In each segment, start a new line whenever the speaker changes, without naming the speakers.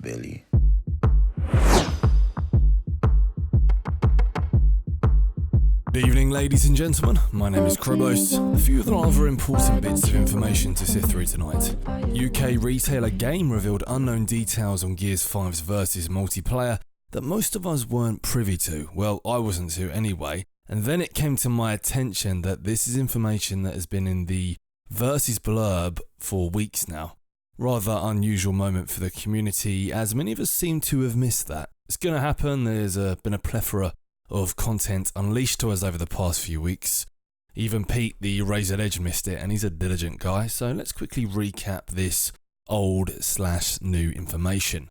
belly.
Good evening, ladies and gentlemen. My name is Crobos. A few of the rather important bits of information to sift through tonight. UK retailer Game revealed unknown details on Gears 5's Versus multiplayer that most of us weren't privy to. Well, I wasn't to anyway. And then it came to my attention that this is information that has been in the Versus blurb for weeks now. Rather unusual moment for the community, as many of us seem to have missed that. It's going to happen. There's been a plethora of content unleashed to us over the past few weeks. Even Pete, the Razor Edge, missed it, and he's a diligent guy, so let's quickly recap this old/new information.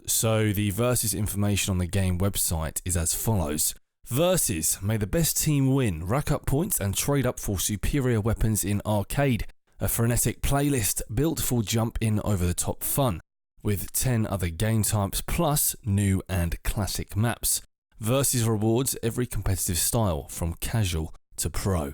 So the Versus information on the game website is as follows. Versus, may the best team win, rack up points and trade up for superior weapons in arcade. A frenetic playlist built for jump in over the top fun, with 10 other game types plus new and classic maps. Versus rewards every competitive style, from casual to pro.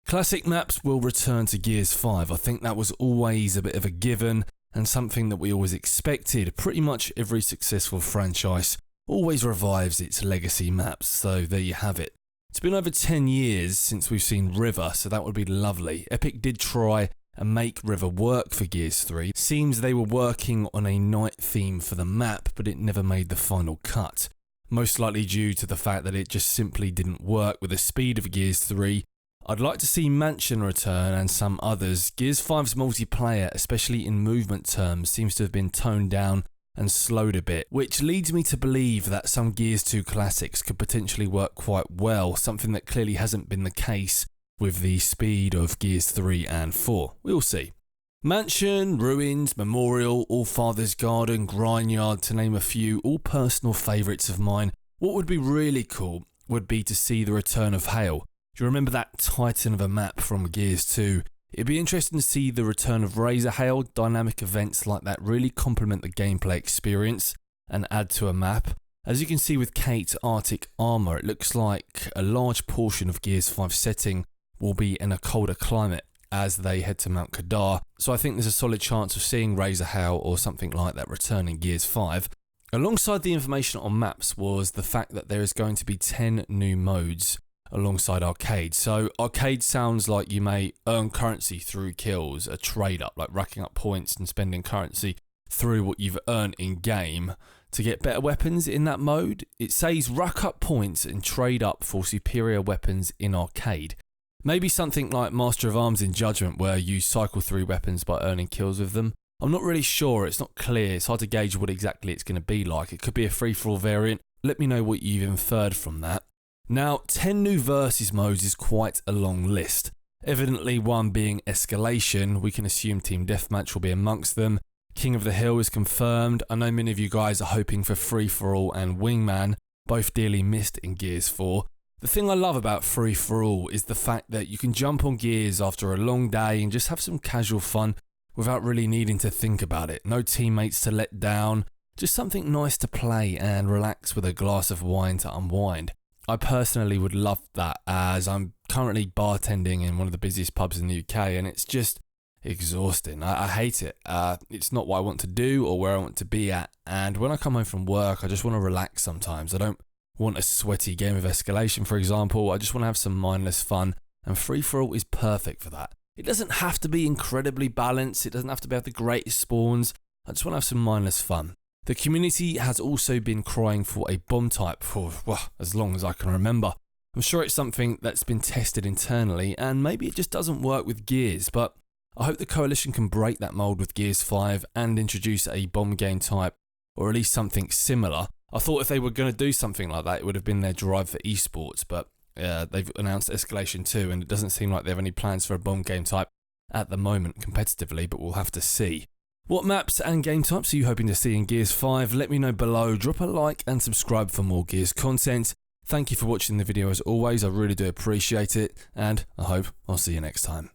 Classic maps will return to Gears 5. I think that was always a bit of a given and something that we always expected. Pretty much every successful franchise always revives its legacy maps, so there you have it. It's been over 10 years since we've seen River, so that would be lovely. Epic did try and make River work for Gears 3. Seems they were working on a night theme for the map, but it never made the final cut. Most likely due to the fact that it just simply didn't work with the speed of Gears 3. I'd like to see Mansion return and some others. Gears 5's multiplayer, especially in movement terms, seems to have been toned down and slowed a bit, which leads me to believe that some Gears 2 classics could potentially work quite well, something that clearly hasn't been the case with the speed of Gears 3 and 4. We'll see. Mansion, Ruins, Memorial, Allfather's Garden, Grindyard, to name a few, all personal favourites of mine. What would be really cool would be to see the return of Hail. Do you remember that titan of a map from Gears 2? It'd be interesting to see the return of Razor Hail. Dynamic events like that really complement the gameplay experience and add to a map. As you can see with Kate's Arctic armour, it looks like a large portion of Gears 5 setting will be in a colder climate as they head to Mount Kadar, so I think there's a solid chance of seeing Razor Hail or something like that return in Gears 5. Alongside the information on maps was the fact that there is going to be 10 new modes alongside arcade. So arcade sounds like you may earn currency through kills, a trade up, like racking up points and spending currency through what you've earned in game to get better weapons in that mode. It says rack up points and trade up for superior weapons in arcade. Maybe something like Master of Arms in Judgment, where you cycle through weapons by earning kills with them. I'm not really sure, it's not clear, it's hard to gauge what exactly it's going to be like. It could be a free-for-all variant. Let me know what you've inferred from that. Now, 10 new Versus modes is quite a long list. Evidently one being Escalation, we can assume Team Deathmatch will be amongst them. King of the Hill is confirmed. I know many of you guys are hoping for Free-for-all and Wingman, both dearly missed in Gears 4. The thing I love about Free-for-all is the fact that you can jump on Gears after a long day and just have some casual fun without really needing to think about it. No teammates to let down, just something nice to play and relax with a glass of wine to unwind. I personally would love that, as I'm currently bartending in one of the busiest pubs in the UK and it's just exhausting. I hate it. It's not what I want to do or where I want to be at, and when I come home from work I just want to relax sometimes. I don't want a sweaty game of Escalation, for example. I just want to have some mindless fun, and Free-for-all is perfect for that. It doesn't have to be incredibly balanced, it doesn't have to have the greatest spawns. I just want to have some mindless fun. The community has also been crying for a bomb type for, as long as I can remember. I'm sure it's something that's been tested internally, and maybe it just doesn't work with Gears, but I hope the Coalition can break that mold with Gears 5 and introduce a bomb game type, or at least something similar. I thought if they were going to do something like that, it would have been their drive for esports, but they've announced Escalation 2, and it doesn't seem like they have any plans for a bomb game type at the moment competitively, but we'll have to see. What maps and game types are you hoping to see in Gears 5? Let me know below. Drop a like and subscribe for more Gears content. Thank you for watching the video as always, I really do appreciate it, and I hope I'll see you next time.